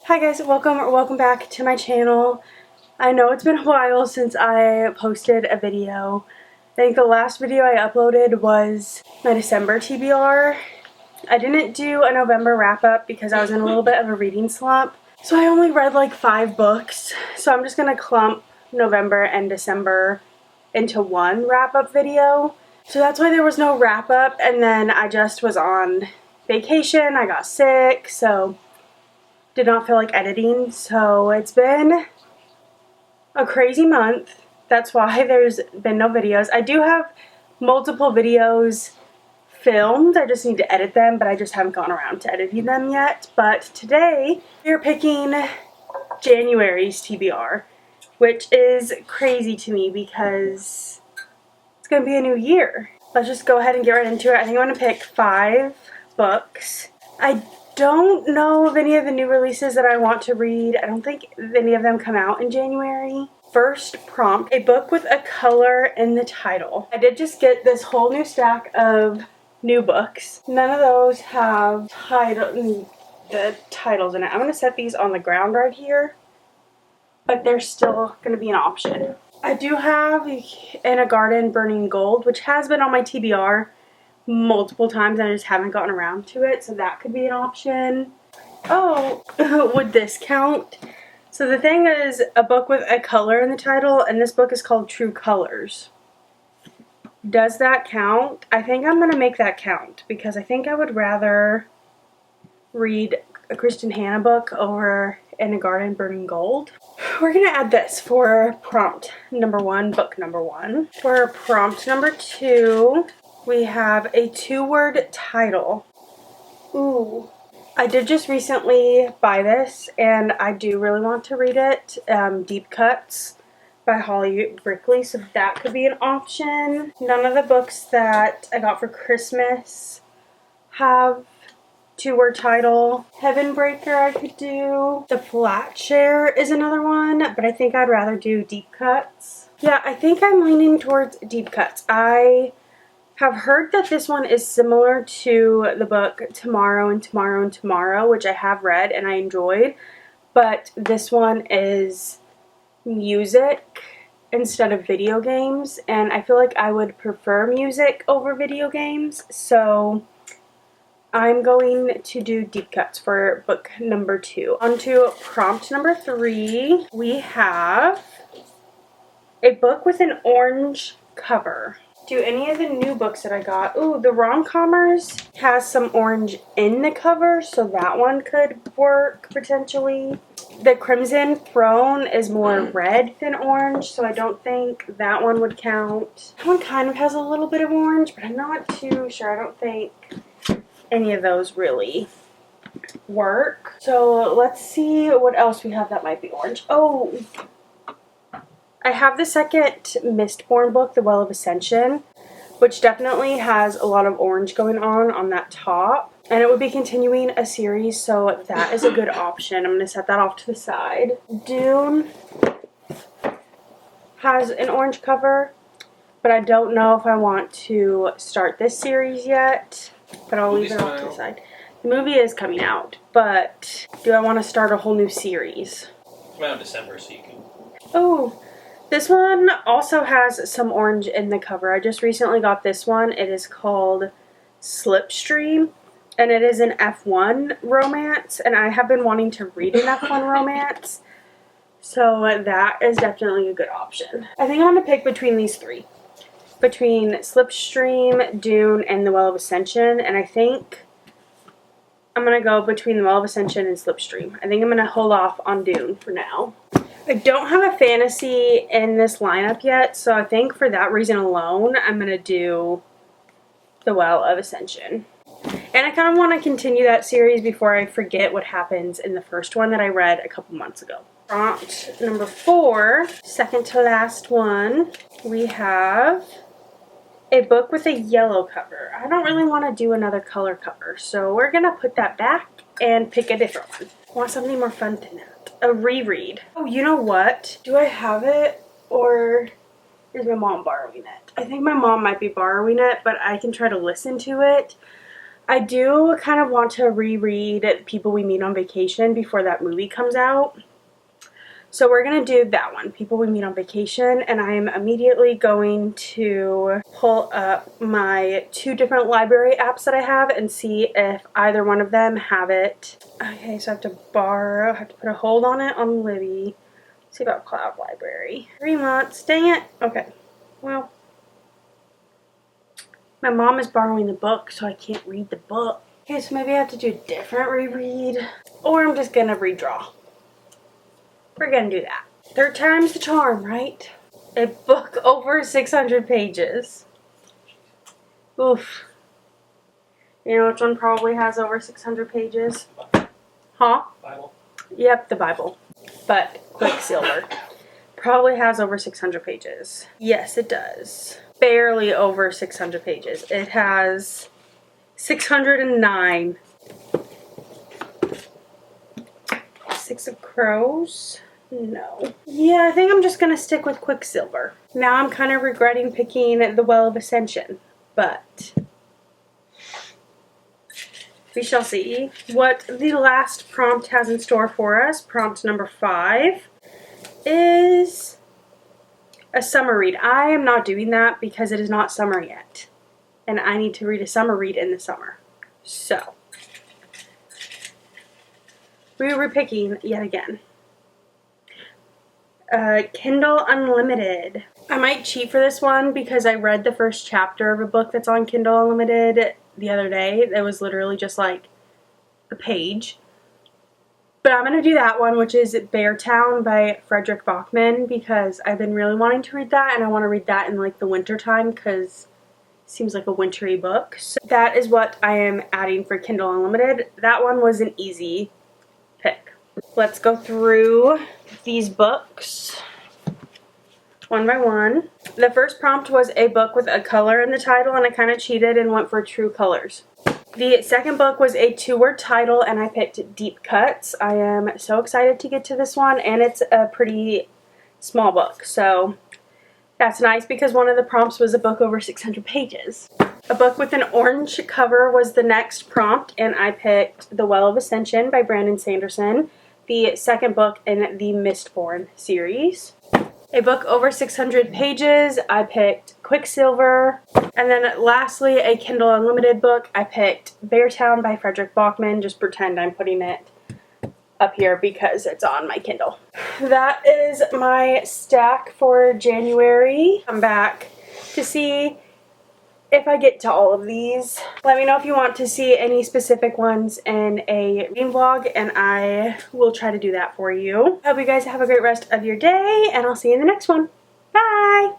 Hi guys, welcome back to my channel. I know it's been a while since I posted a video. I think the last video I uploaded was my December TBR. I didn't do a November wrap-up because I was in a little bit of a reading slump. So I only read like 5 books. So I'm just going to clump November and December into one wrap-up video. So that's why there was no wrap-up, and then I just was on vacation. I got sick, so did not feel like editing. So it's been a crazy month. That's why there's been no videos. I do have multiple videos filmed. I just need to edit them, but I just haven't gone around to editing them yet. But today we're picking January's TBR, which is crazy to me because it's going to be a new year. Let's just go ahead and get right into it. I think I'm going to pick 5 books. I don't know of any of the new releases that I want to read. I don't think any of them come out in January. First prompt, a book with a color in the title. I did just get this whole new stack of new books. None of those have the titles in it. I'm going to set these on the ground right here, but they're still going to be an option. I do have In a Garden Burning Gold, which has been on my TBR multiple times and I just haven't gotten around to it, so that could be an option. Oh, would this count? So the thing is, a book with a color in the title, and this book is called True Colors. Does that count? I think I'm going to make that count because I think I would rather read a Kristen Hanna book over In a Garden Burning Gold. We're going to add this for prompt number 1, book number 1. For prompt number 2, we have a 2-word title. Ooh. I did just recently buy this, and I do really want to read it. Deep Cuts by Holly Brickley, so that could be an option. None of the books that I got for Christmas have 2-word title. Heaven Breaker I could do. The Flat Share is another one, but I think I'd rather do Deep Cuts. Yeah, I think I'm leaning towards Deep Cuts. I have heard that this one is similar to the book Tomorrow and Tomorrow and Tomorrow, which I have read and I enjoyed, but this one is music instead of video games, and I feel like I would prefer music over video games, so I'm going to do Deep Cuts for book number 2. On to prompt number 3, we have a book with an orange cover. Do any of the new books that I got. Ooh, the Rom-Commers has some orange in the cover, so that one could work potentially. The Crimson Throne is more red than orange, so I don't think that one would count. That one kind of has a little bit of orange, but I'm not too sure. I don't think any of those really work. So let's see what else we have that might be orange. Oh, I have the second Mistborn book, The Well of Ascension, which definitely has a lot of orange going on that top. And it would be continuing a series, so that is a good option. I'm going to set that off to the side. Dune has an orange cover, but I don't know if I want to start this series yet. But I'll leave it off to the side. The movie is coming out, but do I want to start a whole new series? It's around December, so you can... Oh, this one also has some orange in the cover. I just recently got this one. It is called Slipstream, and it is an F1 romance, and I have been wanting to read an F1 romance, so that is definitely a good option. I think I'm going to pick between these 3. Between Slipstream, Dune, and The Well of Ascension, and I think I'm going to go between The Well of Ascension and Slipstream. I think I'm going to hold off on Dune for now. I don't have a fantasy in this lineup yet, so I think for that reason alone, I'm going to do The Well of Ascension. And I kind of want to continue that series before I forget what happens in the first one that I read a couple months ago. Prompt number 4, second to last one, we have a book with a yellow cover. I don't really want to do another color cover, so we're going to put that back and pick a different one. I want something more fun than that. A reread. Oh, you know what? Do I have it, or is my mom borrowing it? I think my mom might be borrowing it, but I can try to listen to it. I do kind of want to reread People We Meet on Vacation before that movie comes out. So we're going to do that one, People We Meet on Vacation, and I am immediately going to pull up my 2 different library apps that I have and see if either one of them have it. Okay, so I have to put a hold on it on Libby. See about Cloud Library. 3 months, dang it. Okay, well, my mom is borrowing the book, so I can't read the book. Okay, so maybe I have to do a different reread, or I'm just gonna redraw. We're gonna do that. 3rd time's the charm, right? A book over 600 pages. Oof. You know which one probably has over 600 pages? Huh? Bible. Yep, the Bible. But Quicksilver probably has over 600 pages. Yes, it does. Barely over 600 pages. It has 609. 6 of Crows? No. Yeah, I think I'm just going to stick with Quicksilver. Now I'm kind of regretting picking The Well of Ascension, but we shall see what the last prompt has in store for us. Prompt number 5 is a summer read. I am not doing that because it is not summer yet, and I need to read a summer read in the summer. So we were picking yet again. Kindle Unlimited. I might cheat for this one because I read the first chapter of a book that's on Kindle Unlimited the other day. That was literally just like a page. But I'm going to do that one, which is Beartown by Frederick Bachman, because I've been really wanting to read that, and I want to read that in like the winter time because it seems like a wintry book. So that is what I am adding for Kindle Unlimited. That one was an easy pick. Let's go through these books one by one. The first prompt was a book with a color in the title, and I kind of cheated and went for true colors. The second book was a 2-word title, and I picked Deep Cuts. I am so excited to get to this one, and it's a pretty small book, so that's nice because one of the prompts was a book over 600 pages. A book with an orange cover was the next prompt, and I picked The Well of Ascension by Brandon Sanderson, the second book in the Mistborn series. A book over 600 pages, I picked Quicksilver. And then lastly, a Kindle Unlimited book, I picked Beartown by Frederick Bachman. Just pretend I'm putting it up here because it's on my Kindle. That is my stack for January. I'm back to see if I get to all of these. Let me know if you want to see any specific ones in a reading vlog, and I will try to do that for you. Hope you guys have a great rest of your day, and I'll see you in the next one. Bye!